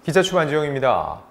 기자 추반지영입니다.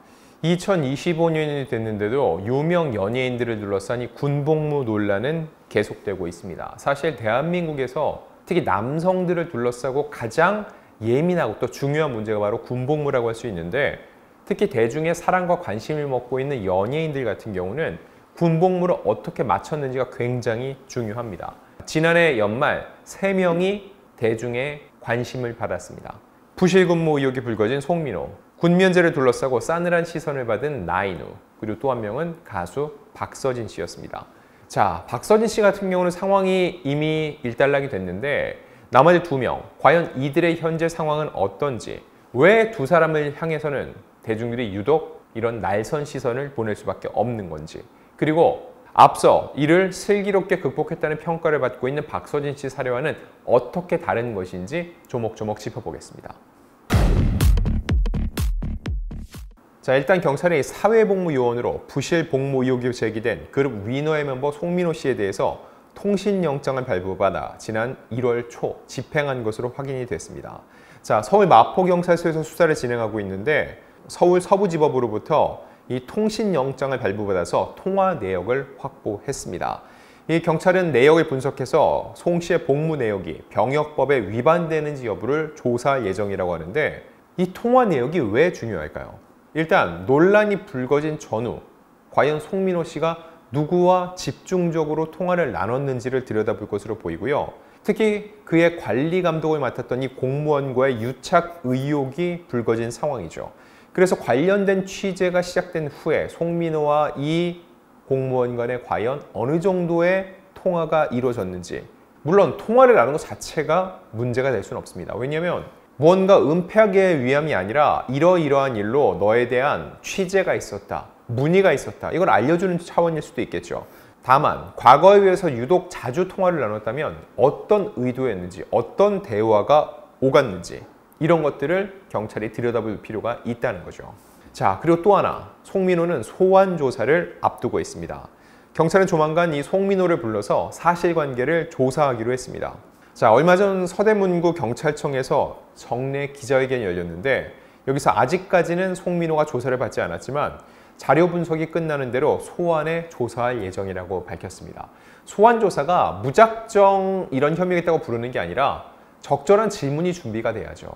2025년이 됐는데도 유명 연예인들을 둘러싼 이 군복무 논란은 계속되고 있습니다. 사실 대한민국에서 특히 남성들을 둘러싸고 가장 예민하고 또 중요한 문제가 바로 군복무라고 할 수 있는데, 특히 대중의 사랑과 관심을 먹고 있는 연예인들 같은 경우는 군복무를 어떻게 마쳤는지가 굉장히 중요합니다. 지난해 연말 3명이 대중의 관심을 받았습니다. 부실근무 의혹이 불거진 송민호, 군면제를 둘러싸고 싸늘한 시선을 받은 나인우, 그리고 또 한 명은 가수 박서진 씨였습니다. 자, 박서진 씨 같은 경우는 상황이 이미 일단락이 됐는데 나머지 2명, 과연 이들의 현재 상황은 어떤지, 왜 두 사람을 향해서는 대중들이 유독 이런 날선 시선을 보낼 수밖에 없는 건지, 그리고 앞서 이를 슬기롭게 극복했다는 평가를 받고 있는 박서진 씨 사례와는 어떻게 다른 것인지 조목조목 짚어보겠습니다. 자, 일단 경찰이 사회복무요원으로 부실복무 의혹이 제기된 그룹 위너의 멤버 송민호 씨에 대해서 통신영장을 발부받아 지난 1월 초 집행한 것으로 확인이 됐습니다. 자, 서울 마포경찰서에서 수사를 진행하고 있는데 서울 서부지법으로부터 이 통신영장을 발부받아서 통화 내역을 확보했습니다. 이 경찰은 내역을 분석해서 송 씨의 복무 내역이 병역법에 위반되는지 여부를 조사 예정이라고 하는데, 이 통화 내역이 왜 중요할까요? 일단 논란이 불거진 전후 과연 송민호 씨가 누구와 집중적으로 통화를 나눴는지를 들여다볼 것으로 보이고요. 특히 그의 관리 감독을 맡았던 이 공무원과의 유착 의혹이 불거진 상황이죠. 그래서 관련된 취재가 시작된 후에 송민호와 이 공무원 간에 과연 어느 정도의 통화가 이루어졌는지, 물론 통화를 나눈 것 자체가 문제가 될 수는 없습니다. 왜냐하면 무언가 은폐하기 위함이 아니라 이러이러한 일로 너에 대한 취재가 있었다, 문의가 있었다, 이걸 알려주는 차원일 수도 있겠죠. 다만 과거에 비해서 유독 자주 통화를 나눴다면 어떤 의도였는지, 어떤 대화가 오갔는지, 이런 것들을 경찰이 들여다볼 필요가 있다는 거죠. 자, 그리고 또 하나, 송민호는 소환 조사를 앞두고 있습니다. 경찰은 조만간 이 송민호를 불러서 사실관계를 조사하기로 했습니다. 자, 얼마 전 서대문구 경찰청에서 정례 기자회견이 열렸는데, 여기서 아직까지는 송민호가 조사를 받지 않았지만 자료 분석이 끝나는 대로 소환에 조사할 예정이라고 밝혔습니다. 소환 조사가 무작정 이런 혐의가 있다고 부르는 게 아니라 적절한 질문이 준비가 돼야죠.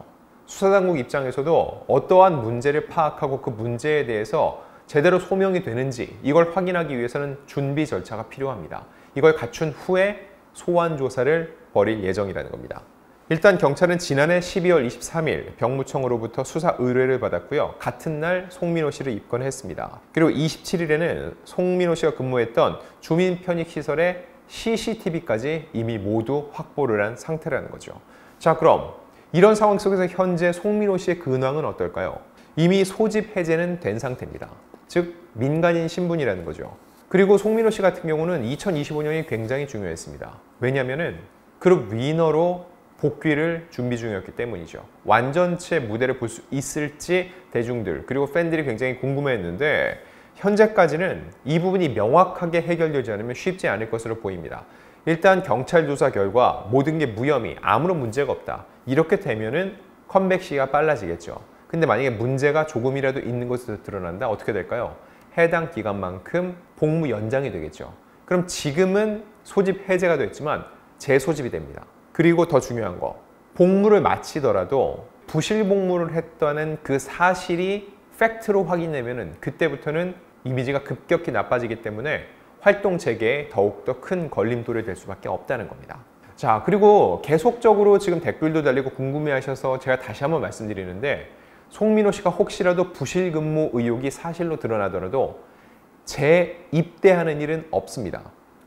수사당국 입장에서도 어떠한 문제를 파악하고 그 문제에 대해서 제대로 소명이 되는지 이걸 확인하기 위해서는 준비 절차가 필요합니다. 이걸 갖춘 후에 소환 조사를 벌일 예정이라는 겁니다. 일단 경찰은 지난해 12월 23일 병무청으로부터 수사 의뢰를 받았고요. 같은 날 송민호 씨를 입건했습니다. 그리고 27일에는 송민호 씨가 근무했던 주민편익시설의 CCTV까지 이미 모두 확보를 한 상태라는 거죠. 자, 그럼 이런 상황 속에서 현재 송민호 씨의 근황은 어떨까요? 이미 소집 해제는 된 상태입니다. 즉 민간인 신분이라는 거죠. 그리고 송민호 씨 같은 경우는 2025년이 굉장히 중요했습니다. 왜냐하면 그룹 위너로 복귀를 준비 중이었기 때문이죠. 완전체 무대를 볼 수 있을지 대중들 그리고 팬들이 굉장히 궁금해했는데, 현재까지는 이 부분이 명확하게 해결되지 않으면 쉽지 않을 것으로 보입니다. 일단 경찰 조사 결과 모든 게 무혐의, 아무런 문제가 없다, 이렇게 되면은 컴백 시기가 빨라지겠죠. 근데 만약에 문제가 조금이라도 있는 것으로 드러난다, 어떻게 될까요? 해당 기간만큼 복무 연장이 되겠죠. 그럼 지금은 소집 해제가 됐지만 재소집이 됩니다. 그리고 더 중요한 거, 복무를 마치더라도 부실 복무를 했다는 그 사실이 팩트로 확인되면은 그때부터는 이미지가 급격히 나빠지기 때문에 활동 재개에 더욱더 큰 걸림돌이 될 수밖에 없다는 겁니다. 자, 그리고 계속적으로 지금 댓글도 달리고 궁금해하셔서 제가 다시 한번 말씀드리는데, 송민호 씨가 혹시라도 부실 근무 의혹이 사실로 드러나더라도 재입대하는 일은 없습니다.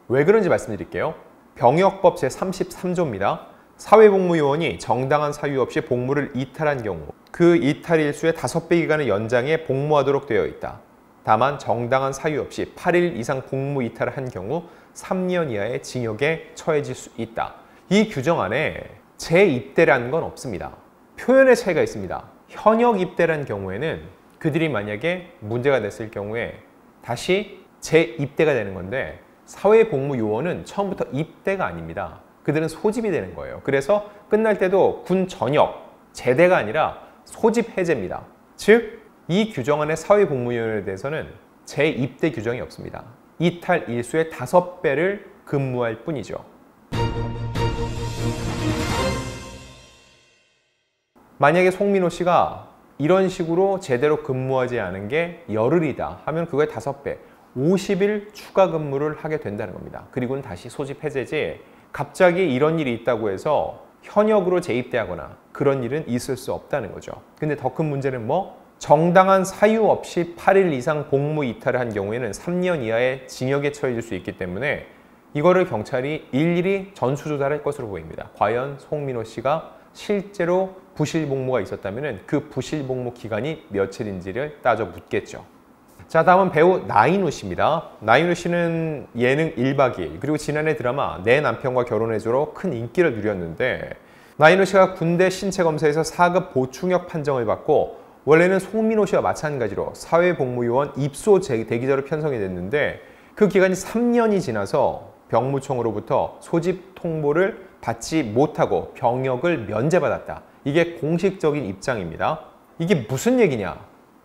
왜 그런지 말씀드릴게요. 병역법 제33조입니다. 사회복무요원이 정당한 사유 없이 복무를 이탈한 경우 그 이탈 일수의 5배 기간을 연장해 복무하도록 되어 있다. 다만 정당한 사유 없이 8일 이상 복무 이탈을 한 경우 3년 이하의 징역에 처해질 수 있다. 이 규정 안에 재입대라는 건 없습니다. 표현의 차이가 있습니다. 현역 입대라는 경우에는 그들이 만약에 문제가 됐을 경우에 다시 재입대가 되는 건데, 사회복무요원은 처음부터 입대가 아닙니다. 그들은 소집이 되는 거예요. 그래서 끝날 때도 군 전역, 제대가 아니라 소집 해제입니다. 즉, 이 규정 안에 사회복무위원회에 대해서는 재입대 규정이 없습니다. 이탈 일수의 5배를 근무할 뿐이죠. 만약에 송민호 씨가 이런 식으로 제대로 근무하지 않은 게 열흘이다 하면 그거의 5배, 50일 추가 근무를 하게 된다는 겁니다. 그리고는 다시 소집 해제지 갑자기 이런 일이 있다고 해서 현역으로 재입대하거나 그런 일은 있을 수 없다는 거죠. 근데 더 큰 문제는 뭐? 정당한 사유 없이 8일 이상 복무 이탈을 한 경우에는 3년 이하의 징역에 처해질 수 있기 때문에 이거를 경찰이 일일이 전수조사를 할 것으로 보입니다. 과연 송민호 씨가 실제로 부실복무가 있었다면 그 부실복무 기간이 며칠인지를 따져 묻겠죠. 자, 다음은 배우 나인우 씨입니다. 나인우 씨는 예능 1박 2일 그리고 지난해 드라마 내 남편과 결혼해줘로 큰 인기를 누렸는데 나인우 씨가 군대 신체검사에서 4급 보충역 판정을 받고 원래는 송민호 씨와 마찬가지로 사회복무요원 입소 대기자로 편성이 됐는데 그 기간이 3년이 지나서 병무청으로부터 소집 통보를 받지 못하고 병역을 면제받았다. 이게 공식적인 입장입니다. 이게 무슨 얘기냐?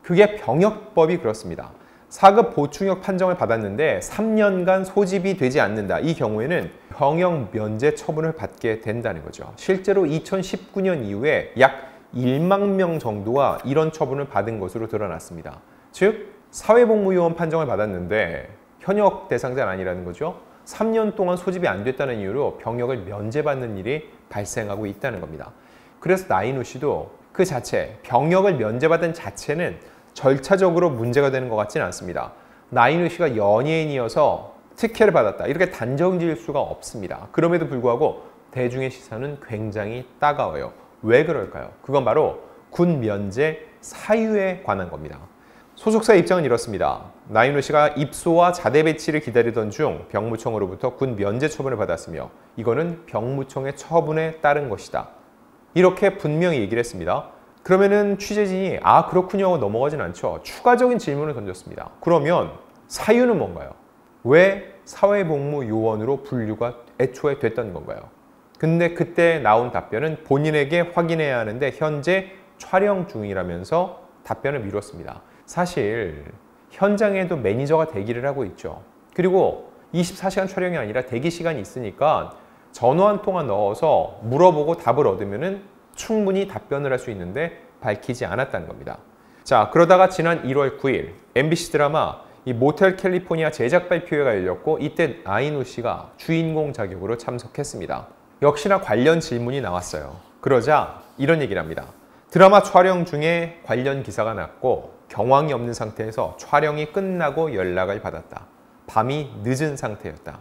그게 병역법이 그렇습니다. 4급 보충역 판정을 받았는데 3년간 소집이 되지 않는다. 이 경우에는 병역 면제 처분을 받게 된다는 거죠. 실제로 2019년 이후에 약 1만 명 정도가 이런 처분을 받은 것으로 드러났습니다. 즉, 사회복무요원 판정을 받았는데 현역 대상자는 아니라는 거죠. 3년 동안 소집이 안 됐다는 이유로 병역을 면제받는 일이 발생하고 있다는 겁니다. 그래서 나인우 씨도 그 자체, 병역을 면제받은 자체는 절차적으로 문제가 되는 것 같지는 않습니다. 나인우 씨가 연예인이어서 특혜를 받았다. 이렇게 단정 지을 수가 없습니다. 그럼에도 불구하고 대중의 시선은 굉장히 따가워요. 왜 그럴까요? 그건 바로 군 면제 사유에 관한 겁니다. 소속사의 입장은 이렇습니다. 나인우 씨가 입소와 자대 배치를 기다리던 중 병무청으로부터 군 면제 처분을 받았으며 이거는 병무청의 처분에 따른 것이다. 이렇게 분명히 얘기를 했습니다. 그러면은 취재진이 그렇군요 하고 넘어가진 않죠. 추가적인 질문을 던졌습니다. 그러면 사유는 뭔가요? 왜 사회복무요원으로 분류가 애초에 됐던 건가요? 근데 그때 나온 답변은 본인에게 확인해야 하는데 현재 촬영 중이라면서 답변을 미뤘습니다. 사실 현장에도 매니저가 대기를 하고 있죠. 그리고 24시간 촬영이 아니라 대기 시간이 있으니까 전화 한 통화 넣어서 물어보고 답을 얻으면 충분히 답변을 할 수 있는데 밝히지 않았다는 겁니다. 자, 그러다가 지난 1월 9일 MBC 드라마 이 모텔 캘리포니아 제작 발표회가 열렸고 이때 나인우 씨가 주인공 자격으로 참석했습니다. 역시나 관련 질문이 나왔어요. 그러자 이런 얘기를 합니다. 드라마 촬영 중에 관련 기사가 났고 경황이 없는 상태에서 촬영이 끝나고 연락을 받았다. 밤이 늦은 상태였다.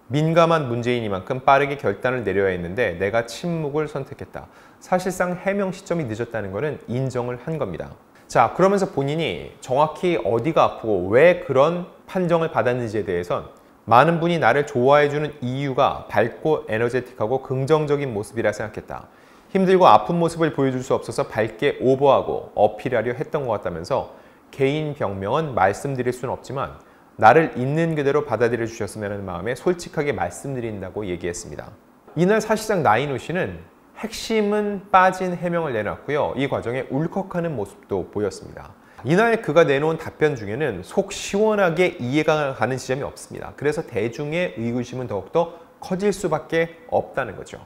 민감한 문제이니만큼 빠르게 결단을 내려야 했는데 내가 침묵을 선택했다. 사실상 해명 시점이 늦었다는 것은 인정을 한 겁니다. 자, 그러면서 본인이 정확히 어디가 아프고 왜 그런 판정을 받았는지에 대해선 많은 분이 나를 좋아해주는 이유가 밝고 에너제틱하고 긍정적인 모습이라 생각했다. 힘들고 아픈 모습을 보여줄 수 없어서 밝게 오버하고 어필하려 했던 것 같다면서 개인 병명은 말씀드릴 수는 없지만 나를 있는 그대로 받아들여 주셨으면 하는 마음에 솔직하게 말씀드린다고 얘기했습니다. 이날 사실상 나인우 씨는 핵심은 빠진 해명을 내놨고요. 이 과정에 울컥하는 모습도 보였습니다. 이날 그가 내놓은 답변 중에는 속 시원하게 이해가 가는 지점이 없습니다. 그래서 대중의 의구심은 더욱더 커질 수밖에 없다는 거죠.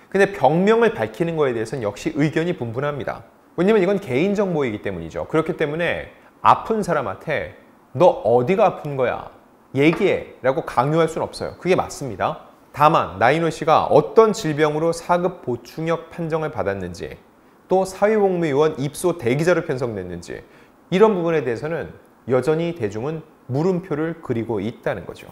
근데 병명을 밝히는 거에 대해서는 역시 의견이 분분합니다. 왜냐면 이건 개인정보이기 때문이죠. 그렇기 때문에 아픈 사람한테 너 어디가 아픈 거야? 얘기해 라고 강요할 수는 없어요. 그게 맞습니다. 다만 나인우 씨가 어떤 질병으로 4급 보충역 판정을 받았는지 또 사회복무요원 입소 대기자로 편성됐는지 이런 부분에 대해서는 여전히 대중은 물음표를 그리고 있다는 거죠.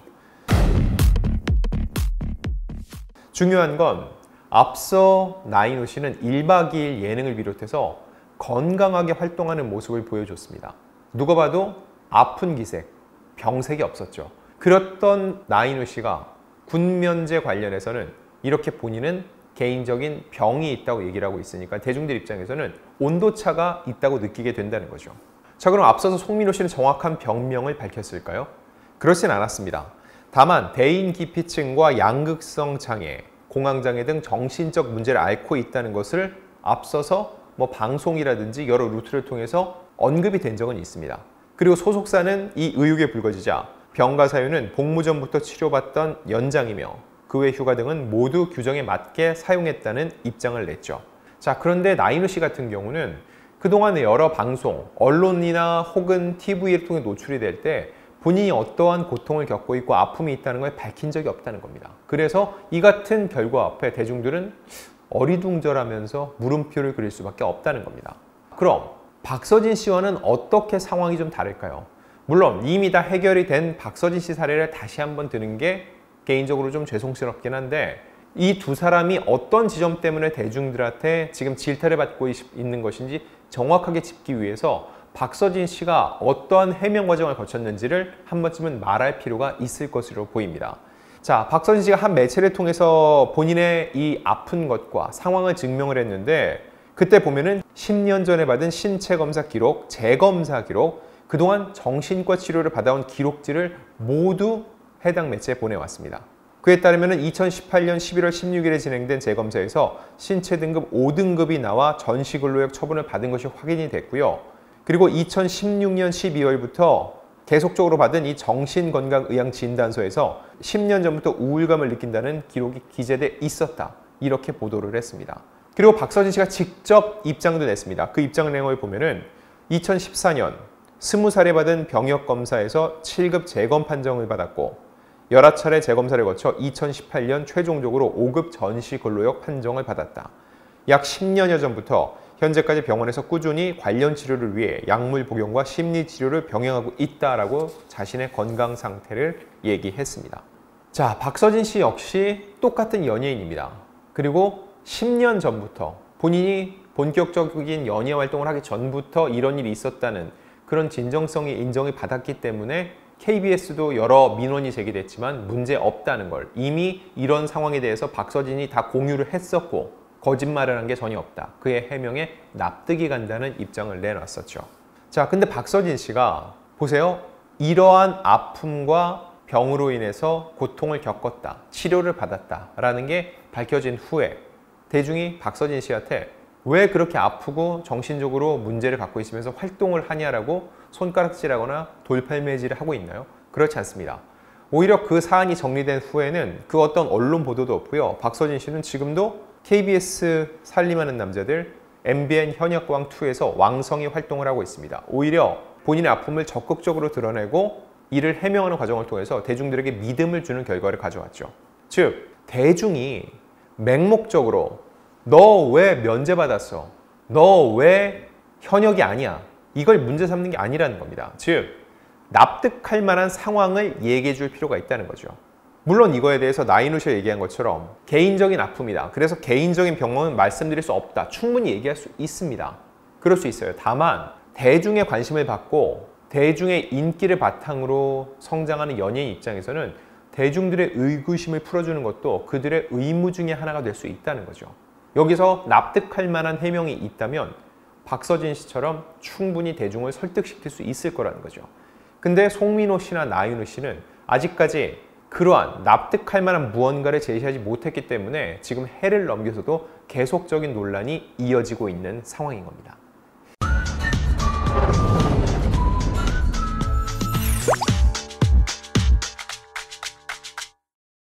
중요한 건 앞서 나인우 씨는 1박 2일 예능을 비롯해서 건강하게 활동하는 모습을 보여줬습니다. 누가 봐도 아픈 기색, 병색이 없었죠. 그랬던 나인우 씨가 군면제 관련해서는 이렇게 본인은 개인적인 병이 있다고 얘기를 하고 있으니까 대중들 입장에서는 온도차가 있다고 느끼게 된다는 거죠. 자, 그럼 앞서서 송민호 씨는 정확한 병명을 밝혔을까요? 그렇진 않았습니다. 다만 대인기피증과 양극성 장애, 공황장애 등 정신적 문제를 앓고 있다는 것을 앞서서 방송이라든지 여러 루트를 통해서 언급이 된 적은 있습니다. 그리고 소속사는 이 의혹에 불거지자 병가 사유는 복무 전부터 치료받던 연장이며 그 외 휴가 등은 모두 규정에 맞게 사용했다는 입장을 냈죠. 자, 그런데 나인우 씨 같은 경우는 그동안 여러 방송, 언론이나 혹은 TV를 통해 노출이 될 때 본인이 어떠한 고통을 겪고 있고 아픔이 있다는 걸 밝힌 적이 없다는 겁니다. 그래서 이 같은 결과 앞에 대중들은 어리둥절하면서 물음표를 그릴 수밖에 없다는 겁니다. 그럼 박서진 씨와는 어떻게 상황이 좀 다를까요? 물론 이미 다 해결이 된 박서진 씨 사례를 다시 한번 드는 게 개인적으로 좀 죄송스럽긴 한데 이 두 사람이 어떤 지점 때문에 대중들한테 지금 질타를 받고 있는 것인지 정확하게 짚기 위해서 박서진 씨가 어떠한 해명 과정을 거쳤는지를 한 번쯤은 말할 필요가 있을 것으로 보입니다. 자, 박서진 씨가 한 매체를 통해서 본인의 이 아픈 것과 상황을 증명을 했는데 그때 보면은 10년 전에 받은 신체 검사 기록, 재검사 기록, 그동안 정신과 치료를 받아온 기록지를 모두 해당 매체에 보내왔습니다. 그에 따르면 2018년 11월 16일에 진행된 재검사에서 신체 등급 5등급이 나와 전시근로역 처분을 받은 것이 확인이 됐고요. 그리고 2016년 12월부터 계속적으로 받은 이 정신건강의학진단서에서 10년 전부터 우울감을 느낀다는 기록이 기재돼 있었다. 이렇게 보도를 했습니다. 그리고 박서진 씨가 직접 입장도 냈습니다. 그 입장 내용을 보면은 2014년 20살에 받은 병역검사에서 7급 재검 판정을 받았고 여러 차례 재검사를 거쳐 2018년 최종적으로 5급 전시근로역 판정을 받았다. 약 10년여 전부터 현재까지 병원에서 꾸준히 관련 치료를 위해 약물 복용과 심리 치료를 병행하고 있다라고 자신의 건강 상태를 얘기했습니다. 자, 박서진 씨 역시 똑같은 연예인입니다. 그리고 10년 전부터 본인이 본격적인 연예 활동을 하기 전부터 이런 일이 있었다는 그런 진정성이 인정이 받았기 때문에 KBS도 여러 민원이 제기됐지만 문제 없다는 걸 이미 이런 상황에 대해서 박서진이 다 공유를 했었고 거짓말을 한 게 전혀 없다. 그의 해명에 납득이 간다는 입장을 내놨었죠. 자, 근데 박서진 씨가 보세요. 이러한 아픔과 병으로 인해서 고통을 겪었다. 치료를 받았다라는 게 밝혀진 후에 대중이 박서진 씨한테 왜 그렇게 아프고 정신적으로 문제를 갖고 있으면서 활동을 하냐라고 손가락질하거나 돌팔매질을 하고 있나요? 그렇지 않습니다. 오히려 그 사안이 정리된 후에는 그 어떤 언론 보도도 없고요. 박서진 씨는 지금도 KBS 살림하는 남자들, MBN 현역광2에서 왕성히 활동을 하고 있습니다. 오히려 본인의 아픔을 적극적으로 드러내고 이를 해명하는 과정을 통해서 대중들에게 믿음을 주는 결과를 가져왔죠. 즉, 대중이 맹목적으로 너 왜 면제받았어? 너 왜 현역이 아니야? 이걸 문제 삼는 게 아니라는 겁니다. 즉, 납득할 만한 상황을 얘기해 줄 필요가 있다는 거죠. 물론 이거에 대해서 나인우 씨가 얘기한 것처럼 개인적인 아픔이다. 그래서 개인적인 병원은 말씀드릴 수 없다. 충분히 얘기할 수 있습니다. 그럴 수 있어요. 다만 대중의 관심을 받고 대중의 인기를 바탕으로 성장하는 연예인 입장에서는 대중들의 의구심을 풀어주는 것도 그들의 의무 중에 하나가 될 수 있다는 거죠. 여기서 납득할 만한 해명이 있다면 박서진 씨처럼 충분히 대중을 설득시킬 수 있을 거라는 거죠. 근데 송민호 씨나 나인우 씨는 아직까지 그러한 납득할 만한 무언가를 제시하지 못했기 때문에 지금 해를 넘겨서도 계속적인 논란이 이어지고 있는 상황인 겁니다.